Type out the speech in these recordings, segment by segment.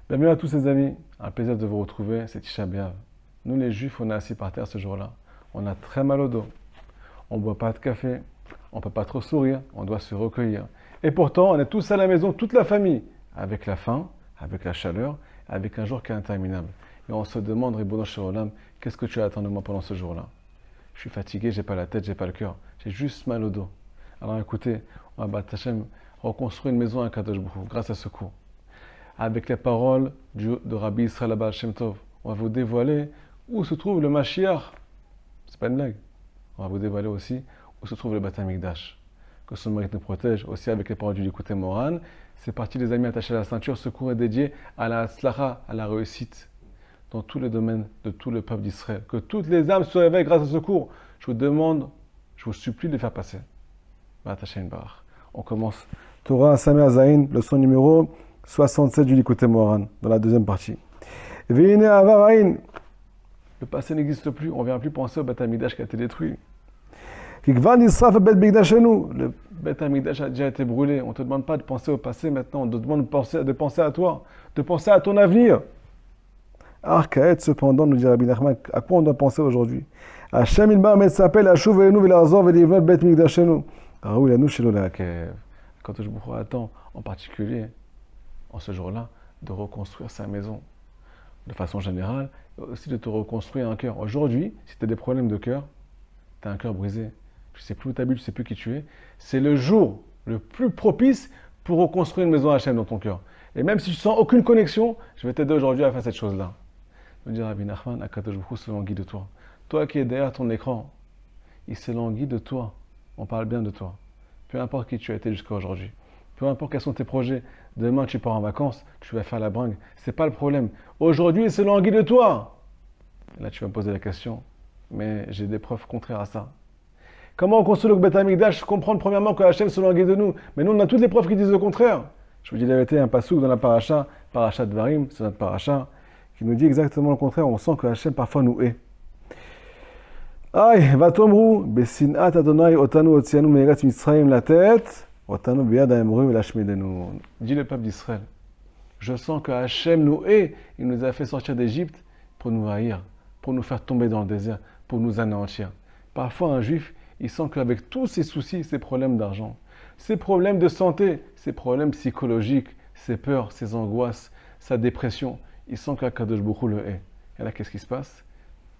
Bienvenue à tous les amis, un plaisir de vous retrouver, c'est Tisha B'Av. Nous les juifs, on est assis par terre ce jour-là. On a très mal au dos, on ne boit pas de café, on ne peut pas trop sourire, on doit se recueillir. Et pourtant, on est tous à la maison, toute la famille, avec la faim, avec la chaleur, avec un jour qui est interminable. Et on se demande, Ribono Shel Olam, qu'est-ce que tu attends de moi pendant ce jour-là? Je suis fatigué, j'ai pas la tête, j'ai pas le cœur, j'ai juste mal au dos. Alors écoutez, on va Bat Hashem reconstruire une maison à Kadosh Baruch Hu, grâce à ce cours. Avec les paroles de Rabbi Israël Abba Shem Tov, on va vous dévoiler où se trouve le Mashiach. C'est pas une blague. On va vous dévoiler aussi où se trouve le Beth Amikdash. Que son mérite nous protège, aussi avec les paroles du Likutei Moharan. C'est parti les amis attachés à la ceinture. Ce cours est dédié à la Hatzlacha, à la réussite, dans tous les domaines de tout le peuple d'Israël. Que toutes les âmes se réveillent grâce à ce cours. Je vous demande, je vous supplie de le faire passer. On commence. Torah Sameh Zayin, leçon numéro 67 du Likutei Moharan, dans la deuxième partie. Veine Avarain. Le passé n'existe plus, on ne vient plus penser au Beth Amikdash qui a été détruit. Le Beth Amikdash a déjà été brûlé. On ne te demande pas de penser au passé maintenant, on te demande de penser à toi, de penser à ton avenir. Arkaet, cependant, nous dit Rabbi Nachman, à quoi on doit penser aujourd'hui? Hashem ilba met s'appelle Ashuv elenu ve'larzor ve'livnot Beth Mikdashenu. Raoul anou shelo la'akev. Quand je vous attends, en particulier, en ce jour-là, de reconstruire sa maison. De façon générale, aussi de te reconstruire un cœur. Aujourd'hui, si tu as des problèmes de cœur, tu as un cœur brisé, tu ne sais plus où tu habites, tu ne sais plus qui tu es, c'est le jour le plus propice pour reconstruire une maison Hachem dans ton cœur. Et même si tu sens aucune connexion, je vais t'aider aujourd'hui à faire cette chose-là. Me dire Rabbi Nachman, Akadosh Baruch Hu se languit de toi. Toi qui es derrière ton écran, il se languit de toi. On parle bien de toi. Peu importe qui tu as été jusqu'à aujourd'hui. Peu importe quels sont tes projets. Demain, tu pars en vacances, tu vas faire la bringue. Ce n'est pas le problème. Aujourd'hui, il se languit de toi. Là, tu vas me poser la question. Mais j'ai des preuves contraires à ça. Comment on construit le Beth Amikdash? Comprendre premièrement que Hachem se languit de nous. Mais nous, on a toutes les preuves qui disent le contraire. Je vous dis la vérité, un passouk dans la paracha, paracha Dvarim, c'est notre paracha, qui nous dit exactement le contraire. On sent que Hachem parfois nous hait. Aïe, vatomru, besinat Adonai otanu otzianu me'eretz Mitzrayim la tête. Dit le peuple d'Israël, je sens que Hachem nous hait, il nous a fait sortir d'Égypte pour nous haïr, pour nous faire tomber dans le désert, pour nous anéantir. Parfois un juif, il sent qu'avec tous ses soucis, ses problèmes d'argent, ses problèmes de santé, ses problèmes psychologiques, ses peurs, ses angoisses, sa dépression, il sent qu'Akadosh Baruch Hu le hait. Et là, qu'est-ce qui se passe?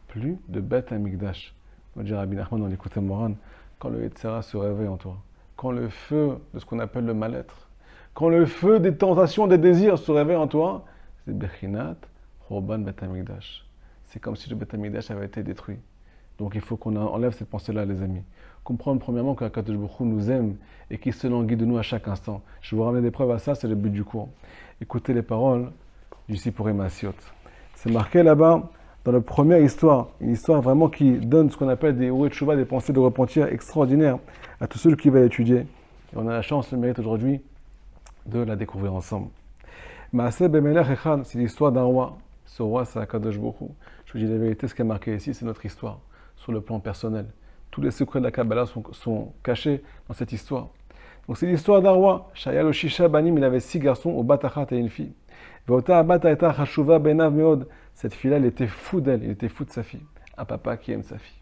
Plus de Beth Amikdash. On dit Rabbi Nachman dans l'Likutei Moharan, quand le Yetzirah se réveille en toi, quand le feu de ce qu'on appelle le mal-être, quand le feu des tentations, des désirs se réveille en toi, c'est Bechinat, Roban Beth Amikdash. C'est comme si le Beth Amikdash avait été détruit. Donc il faut qu'on enlève cette pensée-là, les amis. Comprendre premièrement qu'Akadosh Baruch Hu nous aime et qu'il se languit de nous à chaque instant. Je vous ramène des preuves à ça, c'est le but du cours. Écoutez les paroles du Sipurei Maasiot. C'est marqué là-bas dans la première histoire, une histoire vraiment qui donne ce qu'on appelle des Urei Teshuvah, des pensées de repentir extraordinaires à tous ceux qui veulent étudier. Et on a la chance, le mérite aujourd'hui, de la découvrir ensemble. Maaseh Bemelech Echad, c'est l'histoire d'un roi. Ce roi, c'est Akadosh Baruch Hu. Je vous dis la vérité, ce qui est marqué ici, c'est notre histoire, sur le plan personnel. Tous les secrets de la Kabbalah sont cachés dans cette histoire. Donc c'est l'histoire d'un roi. Shaya lo Shisha Banim, il avait 6 garçons, au bat achat et une fille. Veota abat aita chashuva benav meod. Cette fille-là, il était fou d'elle, il était fou de sa fille. Un papa qui aime sa fille.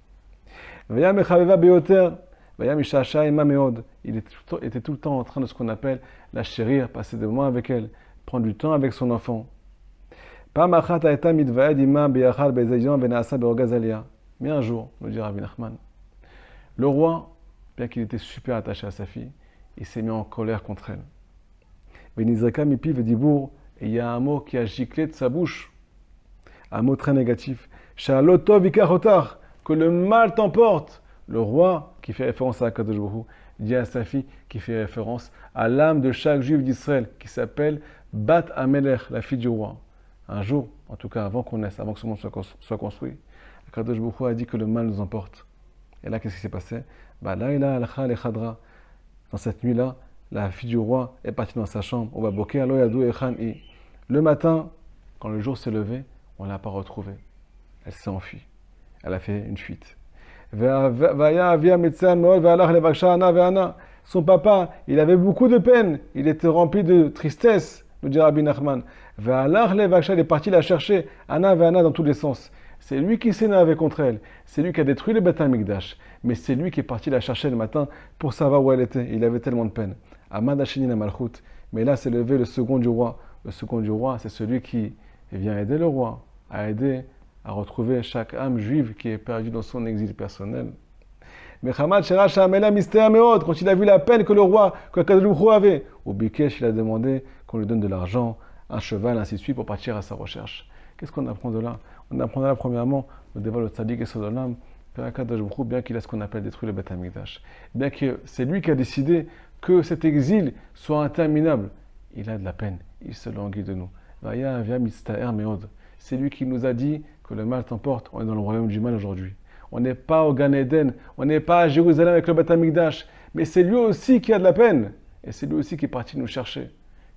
Vaya mechaveva beoter. Il était tout le temps en train de ce qu'on appelle la chérir, passer des moments avec elle, prendre du temps avec son enfant. Mais un jour, nous dit Rabbi Nachman, le roi, bien qu'il était super attaché à sa fille, il s'est mis en colère contre elle. Et il y a un mot qui a giclé de sa bouche, un mot très négatif. Que le mal t'emporte. Le roi, qui fait référence à Akadosh Baruch Hu, dit à sa fille, qui fait référence à l'âme de chaque juif d'Israël, qui s'appelle Bat Amelech, la fille du roi. Un jour, en tout cas avant qu'on naisse, avant que ce monde soit construit, Akadosh Baruch Hu a dit que le mal nous emporte. Et là, qu'est-ce qui s'est passé? Dans cette nuit-là, la fille du roi est partie dans sa chambre. Le matin, quand le jour s'est levé, on ne l'a pas retrouvée. Elle s'est enfuie. Elle a fait une fuite. Son papa, il avait beaucoup de peine, il était rempli de tristesse, nous dit Rabbi Nachman. Ve'alach levakshah, il est parti la chercher, Anna ve'Anna dans tous les sens. C'est lui qui s'est énervé contre elle. C'est lui qui a détruit le Beth Amikdash. Mais c'est lui qui est parti la chercher le matin pour savoir où elle était. Il avait tellement de peine. Amad Hashinin Malchut. Mais là, s'est levé le second du roi. Le second du roi, c'est celui qui vient aider le roi, à aider à retrouver chaque âme juive qui est perdue dans son exil personnel. Mais Hamad Sheracha Amela Mystère Meod, quand il a vu la peine que le roi, que Kadosh avait, au Bikesh, il a demandé qu'on lui donne de l'argent, un cheval, ainsi de suite, pour partir à sa recherche. Qu'est-ce qu'on apprend de là? On apprend de là, premièrement, le dévoile le tzaddik et Sodolam, bien qu'il a ce qu'on appelle détruire le Beth Amikdash. Bien que c'est lui qui a décidé que cet exil soit interminable, il a de la peine, il se languit de nous. Vaya via Mystère Meod. C'est lui qui nous a dit que le mal t'emporte. On est dans le royaume du mal aujourd'hui. On n'est pas au Gan Eden, on n'est pas à Jérusalem avec le Beth Amikdash, mais c'est lui aussi qui a de la peine. Et c'est lui aussi qui est parti nous chercher.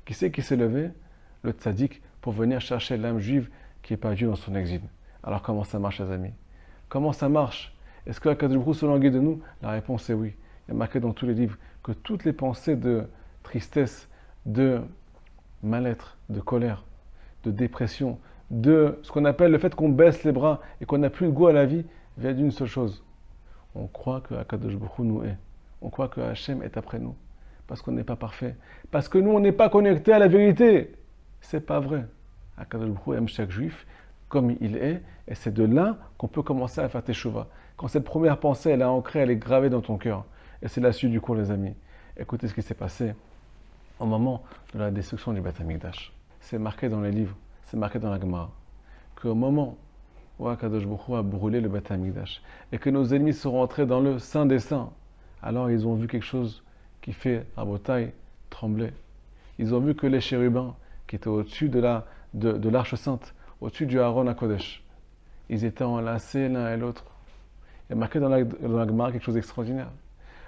Qui c'est qui s'est levé? Le tzaddik, pour venir chercher l'âme juive qui est perdue dans son exil. Alors comment ça marche, les amis? Comment ça marche? Est-ce que Akadosh Baruch Hu se languit de nous? La réponse est oui. Il y a marqué dans tous les livres que toutes les pensées de tristesse, de mal-être, de colère, de dépression, de ce qu'on appelle le fait qu'on baisse les bras et qu'on n'a plus le goût à la vie, vient d'une seule chose. On croit que Akadosh Baruch Hu nous est. On croit que Hachem est après nous. Parce qu'on n'est pas parfait. Parce que nous, on n'est pas connecté à la vérité. C'est pas vrai. Akadosh Baruch Hu aime chaque juif comme il est. Et c'est de là qu'on peut commencer à faire teshuva. Quand cette première pensée, elle est ancrée, elle est gravée dans ton cœur. Et c'est la suite du cours, les amis. Écoutez ce qui s'est passé au moment de la destruction du Beth Amikdash. C'est marqué dans les livres, c'est marqué dans la Gemara, qu'au moment où Akadosh Baruch Hu a brûlé le Beth Amikdash et que nos ennemis sont rentrés dans le Saint des Saints, alors ils ont vu quelque chose qui fait Rabotai trembler. Ils ont vu que les chérubins qui étaient au-dessus de l'Arche Sainte, au-dessus du Aaron HaKodesh, ils étaient enlacés l'un et l'autre. Il y a marqué dans la Gemara quelque chose d'extraordinaire.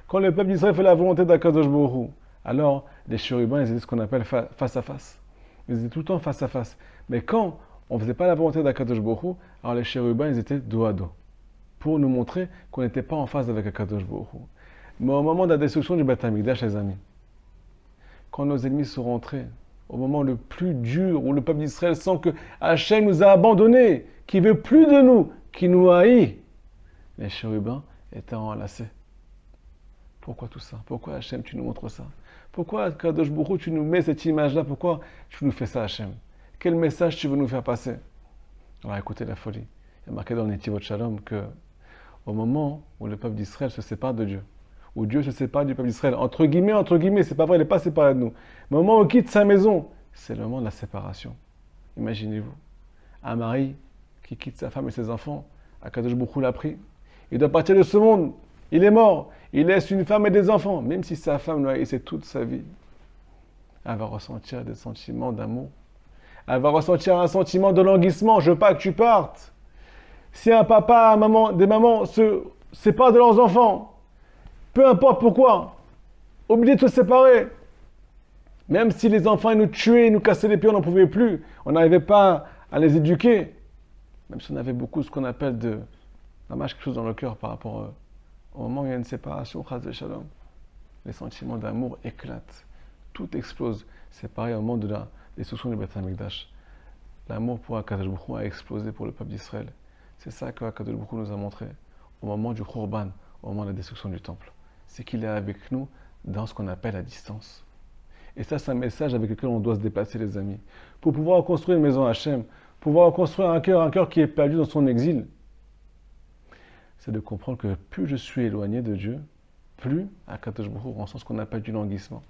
Quand le peuple d'Israël fait la volonté d'Akadosh Baruch Hu, alors les chérubins, ils étaient ce qu'on appelle face à face. Ils étaient tout le temps face à face. Mais quand on ne faisait pas la volonté d'Akadosh Baruch Hu, alors les chérubins, ils étaient dos à dos. Pour nous montrer qu'on n'était pas en phase avec Akadosh Baruch Hu. Mais au moment de la destruction du Beth Amikdash, les amis, quand nos ennemis sont rentrés, au moment le plus dur, où le peuple d'Israël sent que Hachem nous a abandonnés, qu'il ne veut plus de nous, qu'il nous haït, les chérubins étaient enlacés. Pourquoi tout ça? Pourquoi Hachem, tu nous montres ça? Pourquoi, Kadosh Baruch Hu, tu nous mets cette image-là? Pourquoi tu nous fais ça, Hachem? Quel message tu veux nous faire passer? Alors écoutez la folie. Il y a marqué dans le Netivot Shalom que au moment où le peuple d'Israël se sépare de Dieu, où Dieu se sépare du peuple d'Israël, entre guillemets, c'est pas vrai, il n'est pas séparé de nous. Mais au moment où il quitte sa maison, c'est le moment de la séparation. Imaginez-vous. Un mari qui quitte sa femme et ses enfants, Kadosh Baruch Hu l'a pris. Il doit partir de ce monde. Il est mort. Il laisse une femme et des enfants. Même si sa femme l'a haïssé toute sa vie, elle va ressentir des sentiments d'amour. Elle va ressentir un sentiment de languissement. Je veux pas que tu partes. Si un papa, des mamans se séparent de leurs enfants, peu importe pourquoi, obligés de se séparer. Même si les enfants ils nous tuaient, ils nous cassaient les pieds, on n'en pouvait plus. On n'arrivait pas à les éduquer. Même si on avait beaucoup ce qu'on appelle quelque chose dans le cœur par rapport au moment où il y a une séparation, chas v'shalom, les sentiments d'amour éclatent. Tout explose. C'est pareil au moment de la destruction du Beth Amikdash. L'amour pour Akadosh Baruch Hu a explosé pour le peuple d'Israël. C'est ça que Akadosh Baruch Hu nous a montré au moment du Khurban, au moment de la destruction du temple. C'est qu'il est avec nous dans ce qu'on appelle la distance. Et ça, c'est un message avec lequel on doit se déplacer, les amis. Pour pouvoir construire une maison Hachem, pouvoir construire un cœur qui est perdu dans son exil, c'est de comprendre que plus je suis éloigné de Dieu, plus Akadosh Baruch Hu ressent ce qu'on appelle du languissement.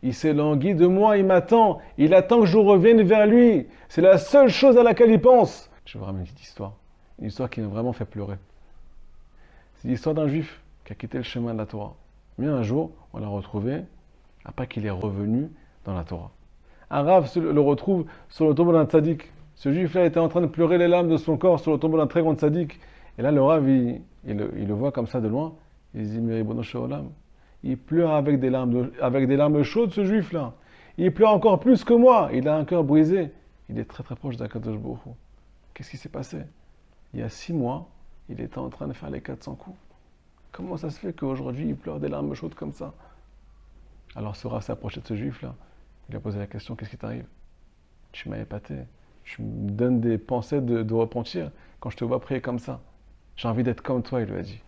Il s'est langui de moi, il m'attend, il attend que je revienne vers lui. C'est la seule chose à laquelle il pense. Je vais vous ramener une petite histoire. Une histoire qui m'a vraiment fait pleurer. C'est l'histoire d'un juif qui a quitté le chemin de la Torah. Mais un jour, on l'a retrouvé après qu'il est revenu dans la Torah. Un rav le retrouve sur le tombeau d'un tzaddik. Ce juif-là était en train de pleurer les larmes de son corps sur le tombeau d'un très grand tzaddik. Et là, le rav, il le voit comme ça de loin. Il dit, mais Ribono Shel Olam, il pleure avec des larmes chaudes, ce juif-là. Il pleure encore plus que moi. Il a un cœur brisé. Il est très très proche d'Akadosh Baruch Hu. Qu'est-ce qui s'est passé? Il y a 6 mois, il était en train de faire les 400 coups. Comment ça se fait qu'aujourd'hui, il pleure des larmes chaudes comme ça? Alors ce rav s'est approché de ce juif-là. Il lui a posé la question, qu'est-ce qui t'arrive? tu m'as épaté. Tu me donnes des pensées de repentir quand je te vois prier comme ça. J'ai envie d'être comme toi, il lui a dit.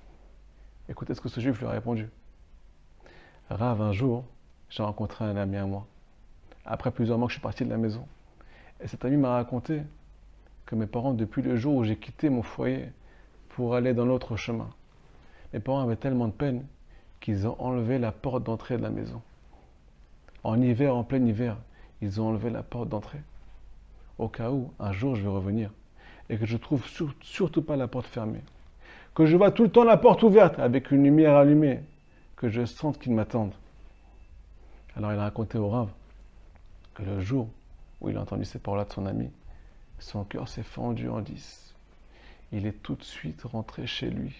Écoutez ce que ce juif lui a répondu. Rav, un jour, j'ai rencontré un ami à moi. Après plusieurs mois que je suis parti de la maison. Et cet ami m'a raconté que mes parents, depuis le jour où j'ai quitté mon foyer pour aller dans l'autre chemin, mes parents avaient tellement de peine qu'ils ont enlevé la porte d'entrée de la maison. En hiver, en plein hiver, ils ont enlevé la porte d'entrée. Au cas où, un jour, je vais revenir et que je trouve surtout pas la porte fermée. Que je vois tout le temps la porte ouverte avec une lumière allumée, que je sente qu'ils m'attendent. Alors il a raconté au Rav que le jour où il a entendu ces paroles-là de son ami, son cœur s'est fendu en 10. Il est tout de suite rentré chez lui.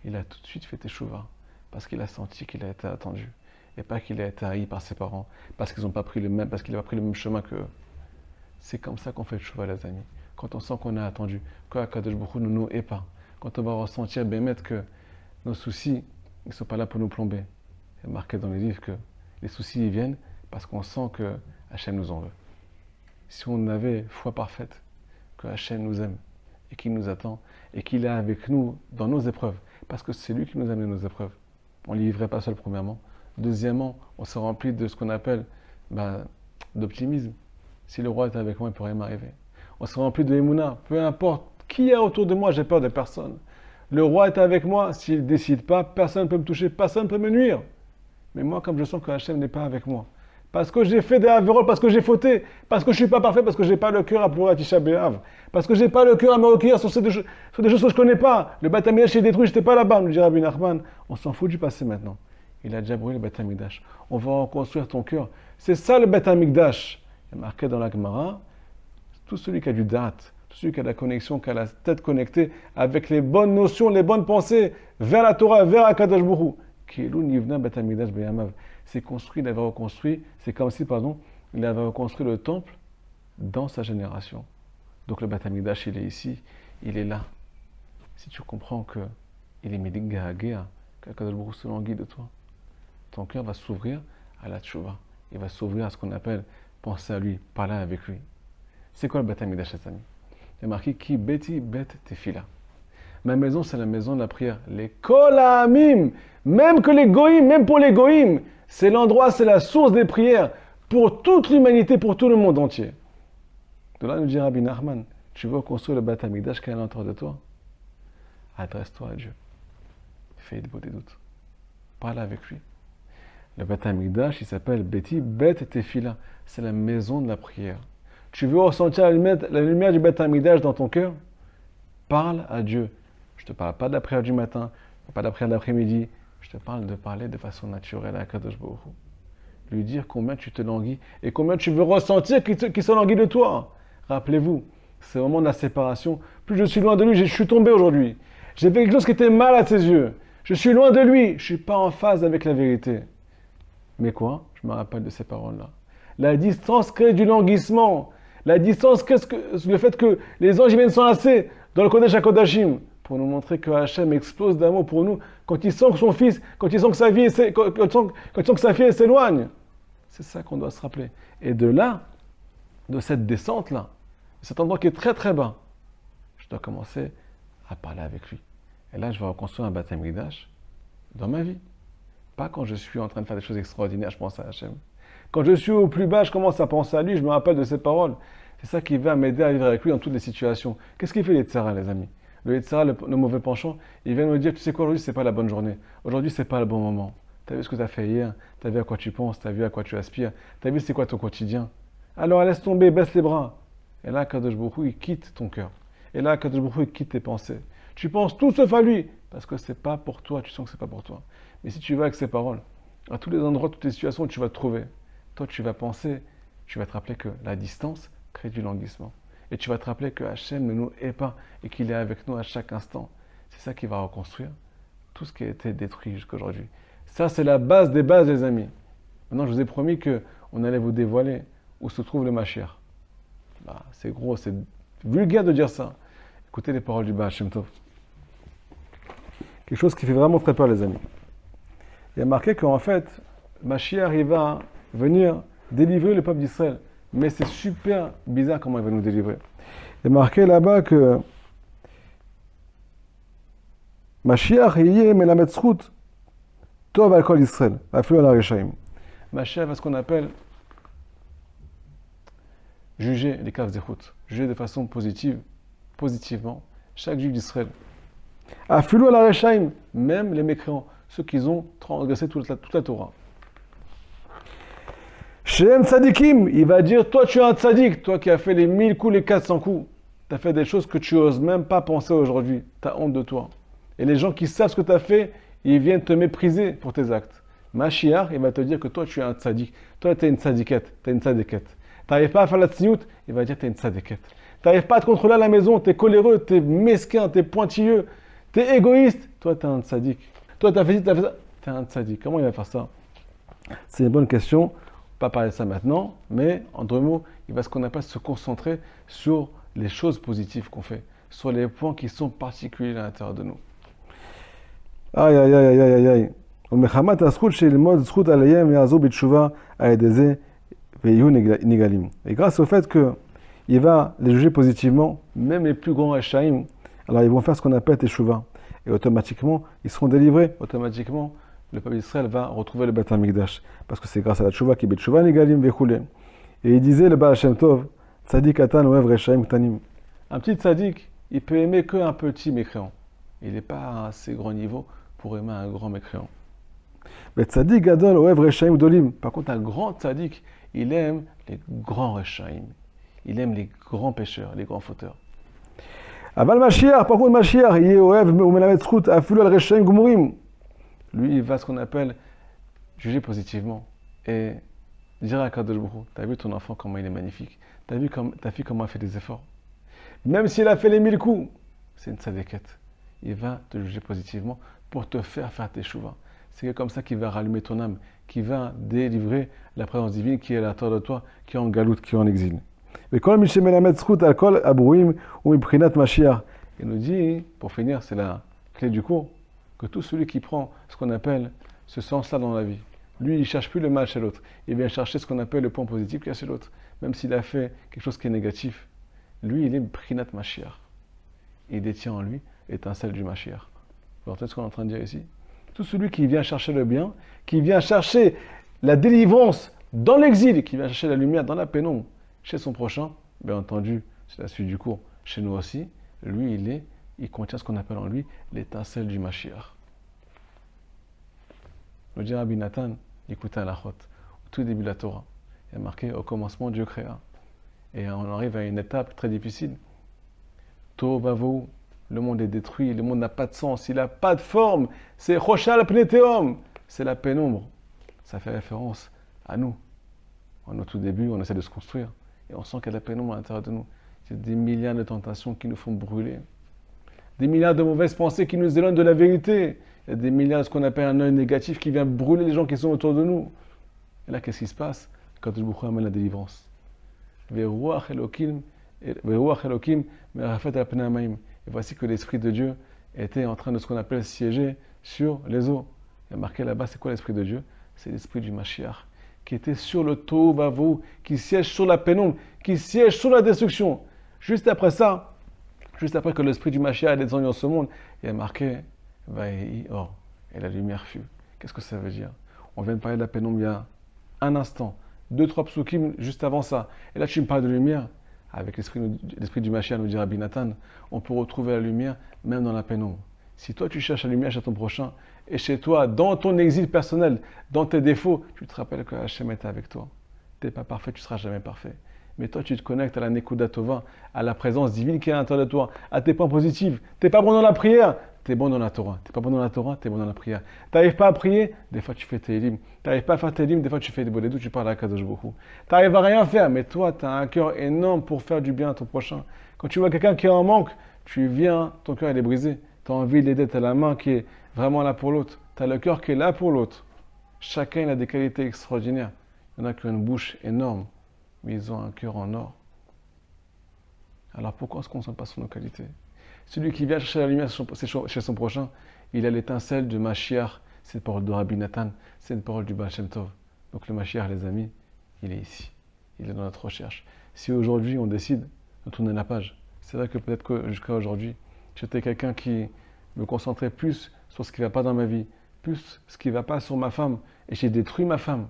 Il a tout de suite fait teshuva parce qu'il a senti qu'il a été attendu et pas qu'il a été haï par ses parents parce qu'il n'a pas pris le même chemin qu'eux. C'est comme ça qu'on fait teshuva, les amis. Quand on sent qu'on est attendu, qu'Akadosh Baruch Hu ne nous hait pas, quand on va ressentir que nos soucis ne sont pas là pour nous plomber. C'est marqué dans les livres que les soucis ils viennent parce qu'on sent que Hachem nous en veut. Si on avait foi parfaite, que Hachem nous aime et qu'il nous attend et qu'il est avec nous dans nos épreuves, parce que c'est lui qui nous amène nos épreuves, on ne les vivrait pas seul premièrement. Deuxièmement, on se remplit de ce qu'on appelle d'optimisme. Si le roi est avec moi, il ne peut rien m'arriver. On se remplit de Emouna, peu importe qui est autour de moi, j'ai peur de personne. Le roi est avec moi, s'il ne décide pas, personne ne peut me toucher, personne ne peut me nuire. Mais moi, comme je sens que Hachem n'est pas avec moi, parce que j'ai fait des avéroles, parce que j'ai fauté, parce que je ne suis pas parfait, parce que je n'ai pas le cœur à pleurer à Tisha B'Av, parce que je n'ai pas le cœur à me recueillir sur des choses que je ne connais pas. Le Beth Amikdash est détruit, je n'étais pas là-bas, nous dit Rabbi Nachman. On s'en fout du passé maintenant. Il a déjà brûlé le Beth Amikdash. On va reconstruire ton cœur. C'est ça le Beth Amikdash. Il est marqué dans la Gemara, tout celui qui a du date, tout celui qui a la connexion, qui a la tête connectée avec les bonnes notions, les bonnes pensées vers la Torah, vers Akadosh Baruch Hu. C'est construit, il avait reconstruit, c'est comme si, il avait reconstruit le temple dans sa génération. Donc le Beth Amikdash, il est ici, il est là. Si tu comprends que il est Médik Gahagéa, qu'Akadosh Baruch Hu se languit de toi, ton cœur va s'ouvrir à la tchouva. Il va s'ouvrir à ce qu'on appelle penser à lui, parler avec lui. C'est quoi le Beth Amikdash, les amis? Il y a marqué Ki beti bet tefila. Ma maison, c'est la maison de la prière. Les kolamim, même que les goïms, même pour les goïms, c'est l'endroit, c'est la source des prières pour toute l'humanité, pour tout le monde entier. De là, nous dit Rabbi Nachman, tu veux construire le Beth Amikdash qui est à l'intérieur de toi? Adresse-toi à Dieu. Fais le beau des doutes. Parle avec lui. Le Beth Amikdash, il s'appelle Beti Bet Tefila. C'est la maison de la prière. Tu veux ressentir la lumière du Beth Amikdash dans ton cœur? Parle à Dieu. Je ne te parle pas de la prière du matin, pas de la prière de l'après-midi. Je te parle de parler de façon naturelle à Kadosh Baruch Hu. Lui dire combien tu te languis et combien tu veux ressentir qu'il se languit de toi. Rappelez-vous, c'est au moment de la séparation. Plus je suis loin de lui, je suis tombé aujourd'hui. J'ai fait quelque chose qui était mal à ses yeux. Je suis loin de lui. Je ne suis pas en phase avec la vérité. Mais quoi? Je me rappelle de ces paroles-là. La distance crée du languissement. La distance, le fait que les anges viennent s'enlacer dans le Kodesh HaKodashim pour nous montrer que Hachem explose d'amour pour nous quand il sent que son fils, quand il sent que sa vie, quand il sent que sa fille s'éloigne. C'est ça qu'on doit se rappeler. Et de là, de cette descente-là, de cet endroit qui est très très bas, je dois commencer à parler avec lui. Et là, je vais reconstruire un Beth Amikdash dans ma vie. Pas quand je suis en train de faire des choses extraordinaires, je pense à Hachem. Quand je suis au plus bas, je commence à penser à lui, je me rappelle de ses paroles. C'est ça qui va m'aider à vivre avec lui dans toutes les situations. Qu'est-ce qu'il fait les Tzara, les amis? Le Tzara, le mauvais penchant, il vient me dire, tu sais quoi, aujourd'hui, c'est pas la bonne journée. Aujourd'hui, c'est pas le bon moment. Tu as vu ce que tu as fait hier, tu as vu à quoi tu penses, tu as vu à quoi tu aspires, tu as vu c'est quoi ton quotidien. Alors laisse tomber, baisse les bras. Et là, Kadosh Baruch Hu, il quitte ton cœur. Et là, Kadosh Baruch Hu, il quitte tes pensées. Tu penses tout sauf à lui, parce que c'est pas pour toi, tu sens que c'est pas pour toi. Mais si tu vas avec ces paroles, à tous les endroits, toutes les situations où tu vas te trouver, toi, tu vas penser, tu vas te rappeler que la distance crée du languissement. Et tu vas te rappeler que Hachem ne nous hait pas et qu'il est avec nous à chaque instant. C'est ça qui va reconstruire tout ce qui a été détruit jusqu'à aujourd'hui. Ça, c'est la base des bases, les amis. Maintenant, je vous ai promis qu'on allait vous dévoiler où se trouve le Mashiach. C'est gros, c'est vulgaire de dire ça. Écoutez les paroles du Baal Shem Tov. Quelque chose qui fait vraiment très peur, les amis. Il y a marqué qu'en fait, Mashiach, il va venir délivrer le peuple d'Israël. Mais c'est super bizarre comment il va nous délivrer. Il est marqué là-bas que Mashiach yeh melamed zchut tov al kol Israël, aflu al hareshaim. Mashiach va ce qu'on appelle juger les kav zechut, juger de façon positivement, chaque juif d'Israël. Aflu al hareshaim, même les mécréants, ceux qui ont transgressé toute la Torah. Shem tzadikim, il va dire, toi tu es un tzadik, toi qui as fait les 1000 coups, les 400 coups, tu as fait des choses que tu n'oses même pas penser aujourd'hui, tu as honte de toi. Et les gens qui savent ce que tu as fait, ils viennent te mépriser pour tes actes. Mashiach, il va te dire que toi tu es un tzadik, toi tu es une tzadikette, tu es une tzadikette. Tu n'arrives pas à faire la tziout, il va dire tu es une tzadikette. Tu n'arrives pas à te contrôler à la maison, tu es coléreux, tu es mesquin, tu es pointilleux, tu es égoïste, toi tu es un tzadik. Toi tu as fait ça, tu es un tzadik. Comment il va faire ça? C'est une bonne question. Pas parler de ça maintenant, mais en deux mots, il va ce qu'on appelle se concentrer sur les choses positives qu'on fait, sur les points qui sont particuliers à l'intérieur de nous. Aïe, aïe, aïe, aïe, aïe, aïe. Et grâce au fait qu'il va les juger positivement, même les plus grands Rechaïm, alors ils vont faire ce qu'on appelle Teshuvah. Et automatiquement, ils seront délivrés. Automatiquement, le peuple d'Israël va retrouver le Beth HaMikdash. Parce que c'est grâce à la Teshuvah qui est Teshuvah Nigalim Vechoulé. Et il disait, le Baal Shem Tov, Tzadik Atan Oev Rechaim Ktanim. Un petit tzadik, il peut aimer qu'un petit mécréant. Il n'est pas à assez grand niveau pour aimer un grand mécréant. Mais Tzadik Gadol Oev Rechaim Dolim. Par contre, un grand tzadik, il aime les grands Rechaim. Il aime les grands pécheurs, les grands fauteurs. Aval Mashiach, par contre, Mashiach, il est Oev ou Melamed Zchut, Afulu al Rechaim Gumurim. Lui, il va ce qu'on appelle juger positivement et dire à Kadosh Baruch Hu, t'as vu ton enfant comment il est magnifique, t'as vu ta fille comment elle fait des efforts. Même s'il a fait les 1000 coups, c'est une tzadékette. Il va te juger positivement pour te faire tes chouvas. C'est comme ça qu'il va rallumer ton âme, qui va délivrer la présence divine qui est à l'intérieur de toi, qui est en galoute, qui est en exil. Mais quand il nous dit, pour finir, c'est la clé du cours, que tout celui qui prend ce qu'on appelle ce sens-là dans la vie, lui, il ne cherche plus le mal chez l'autre. Il vient chercher ce qu'on appelle le point positif qu'il y a chez l'autre. Même s'il a fait quelque chose qui est négatif, lui, il est Prinat Mashiach. Il détient en lui l'étincelle du Mashiach. Vous entendez ce qu'on est en train de dire ici? Tout celui qui vient chercher le bien, qui vient chercher la délivrance dans l'exil, qui vient chercher la lumière dans la pénombre chez son prochain, bien entendu, c'est la suite du cours, chez nous aussi, lui, il contient ce qu'on appelle en lui l'étincelle du Mashiach. Nous dit Rabbi Nathan, écoutez à la chot, au tout début de la Torah, il y a marqué au commencement Dieu créa. Et on arrive à une étape très difficile. Tohu, le monde est détruit, le monde n'a pas de sens, il n'a pas de forme. C'est Choshal Pneteom, c'est la pénombre. Ça fait référence à nous. Au tout début, on essaie de se construire et on sent qu'il y a de la pénombre à l'intérieur de nous. Il y a des milliards de tentations qui nous font brûler. Des milliards de mauvaises pensées qui nous éloignent de la vérité. Il y a des milliards de ce qu'on appelle un œil négatif qui vient brûler les gens qui sont autour de nous. Et là, qu'est-ce qui se passe quand le Boukhou amène la délivrance? Et voici que l'Esprit de Dieu était en train de ce qu'on appelle siéger sur les eaux. Il y a marqué là-bas, c'est quoi l'Esprit de Dieu? C'est l'Esprit du Mashiach, qui était sur le Tohu Vavohu, qui siège sur la pénombre, qui siège sur la destruction. Juste après ça, juste après que l'Esprit du Mashiach est descendu dans ce monde, il y a marqué Vaïhi Or, et la lumière fut. Qu'est-ce que ça veut dire? On vient de parler de la pénombre il y a un instant, 2-3 psukim juste avant ça. Et là, tu me parles de lumière. Avec l'esprit du Mashiach, nous dit Rabbi Nathan, on peut retrouver la lumière même dans la pénombre. Si toi, tu cherches la lumière chez ton prochain, et chez toi, dans ton exil personnel, dans tes défauts, tu te rappelles que Hachem est avec toi. Tu n'es pas parfait, tu ne seras jamais parfait. Mais toi, tu te connectes à la Nekuda Tova, à la présence divine qui est à l'intérieur de toi, à tes points positifs. Tu n'es pas bon dans la prière, tu es bon dans la Torah. Tu n'es pas bon dans la Torah, tu es bon dans la prière. Tu n'arrives pas à prier, des fois tu fais tes hymnes. Tu n'arrives pas à faire tes hymnes, des fois tu fais des bodédou, tu parles à Kadosh Baruch Hu. Tu n'arrives à rien faire, mais toi, tu as un cœur énorme pour faire du bien à ton prochain. Quand tu vois quelqu'un qui est en manque, tu viens, ton cœur il est brisé. Tu as envie de l'aider, tu as la main qui est vraiment là pour l'autre. Tu as le cœur qui est là pour l'autre. Chacun il a des qualités extraordinaires. Il y en a qui ont une bouche énorme, mais ils ont un cœur en or. Alors pourquoi on ne se concentre pas sur nos qualités? Celui qui vient chercher la lumière chez son prochain, il a l'étincelle de Mashiach. C'est une parole de Rabbi Nathan, c'est une parole du Baal Shem Tov. Donc le Mashiach, les amis, il est ici. il est dans notre recherche. Si aujourd'hui on décide de tourner la page, c'est vrai que peut-être que jusqu'à aujourd'hui, j'étais quelqu'un qui me concentrait plus sur ce qui ne va pas dans ma vie, plus ce qui ne va pas sur ma femme, et j'ai détruit ma femme.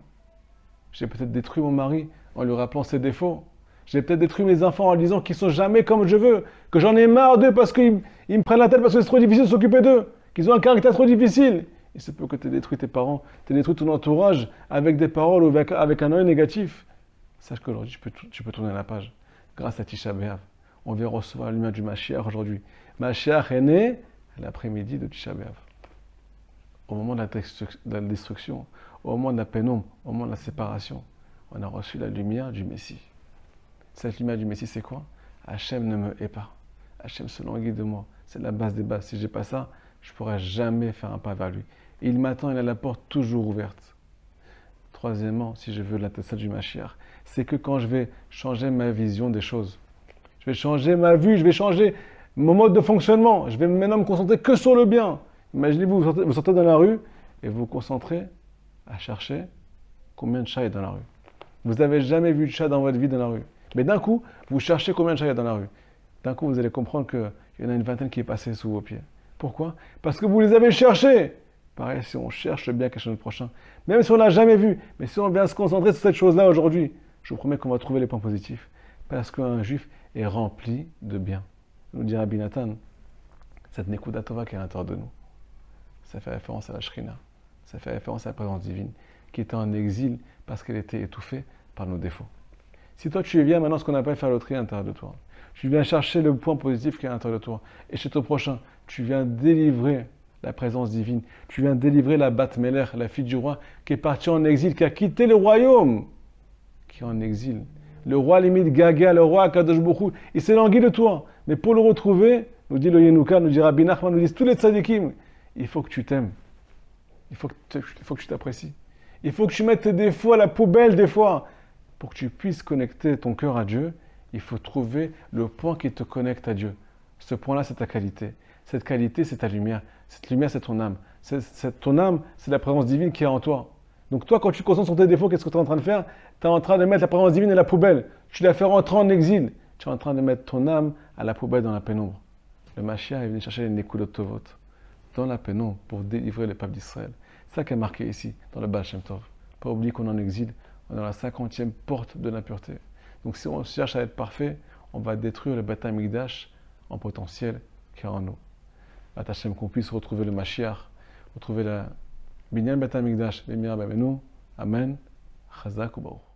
J'ai peut-être détruit mon mari en lui rappelant ses défauts. J'ai peut-être détruit mes enfants en disant qu'ils ne sont jamais comme je veux, que j'en ai marre d'eux parce qu'ils me prennent la tête parce que c'est trop difficile de s'occuper d'eux, qu'ils ont un caractère trop difficile. Il se peut que tu aies détruit tes parents, tu aies détruit ton entourage avec des paroles ou avec un œil négatif. Sache qu'aujourd'hui, tu peux tourner la page. Grâce à Tisha B'Av, on vient recevoir la lumière du Mashiach aujourd'hui. Mashiach est né l'après-midi de Tisha B'Av. Au moment de la destruction, au moment de la pénombre, au moment de la séparation, on a reçu la lumière du Messie. Cette lumière du Messie, c'est quoi? Hachem ne me hait pas. Hachem se languit de moi. C'est la base des bases. Si je n'ai pas ça, je ne pourrai jamais faire un pas vers lui. Il m'attend, il a la porte toujours ouverte. Troisièmement, si je veux l'attestation du Mashiach, c'est que quand je vais changer ma vision des choses, je vais changer ma vue, je vais changer mon mode de fonctionnement, je vais maintenant me concentrer que sur le bien. Imaginez-vous, vous sortez dans la rue et vous vous concentrez à chercher combien de chats il y a dans la rue. Vous n'avez jamais vu de chat dans votre vie dans la rue. Mais d'un coup, vous cherchez combien de chats il y a dans la rue. D'un coup, vous allez comprendre qu'il y en a une vingtaine qui est passée sous vos pieds. Pourquoi? Parce que vous les avez cherchés. Pareil, si on cherche le bien quelque chose de prochain, même si on ne l'a jamais vu, mais si on vient se concentrer sur cette chose-là aujourd'hui, je vous promets qu'on va trouver les points positifs. Parce qu'un juif est rempli de bien. Nous dit Rabbi Nathan, cette Nekuda Tova qui est à l'intérieur de nous, ça fait référence à la Shrina, ça fait référence à la présence divine, qui était en exil parce qu'elle était étouffée par nos défauts. Si toi tu viens maintenant ce qu'on appelle faire le tri à l'intérieur de toi, tu viens chercher le point positif qui est à l'intérieur de toi, et chez ton prochain, tu viens délivrer la présence divine, tu viens délivrer la Bat Meler, la fille du roi, qui est partie en exil, qui a quitté le royaume, qui est en exil. Le roi limite Gaga, le roi Kadosh Baruch Hu, il s'est langui de toi. Mais pour le retrouver, nous dit le Yenouka, nous dit Rabbi Nachman, nous disent tous les tzadikim, il faut que tu t'aimes. Il faut que tu t'apprécies. Il faut que tu mettes tes défauts à la poubelle des fois. Pour que tu puisses connecter ton cœur à Dieu, il faut trouver le point qui te connecte à Dieu. Ce point-là, c'est ta qualité. Cette qualité, c'est ta lumière. Cette lumière, c'est ton âme. Ton âme, c'est la présence divine qui est en toi. Donc toi, quand tu te concentres sur tes défauts, qu'est-ce que tu es en train de faire? Tu es en train de mettre la présence divine à la poubelle. Tu la fais rentrer en exil. Tu es en train de mettre ton âme à la poubelle dans la pénombre. Le Mashiach est venu chercher les Nekulot Tovot dans la pénombre pour délivrer le peuple d'Israël. C'est ça qui est marqué ici, dans le Baal Shem Tov. Pas oublier qu'on est en exil, on est dans la 50e porte de l'impureté. Donc si on cherche à être parfait, on va détruire le Beth Amikdash en potentiel qui est en nous. Attachez-moi qu'on puisse retrouver le Mashiach, retrouver la Binyan Beth Amikdash, les Mira Bemenu. Amen. Chazak ou Baruch.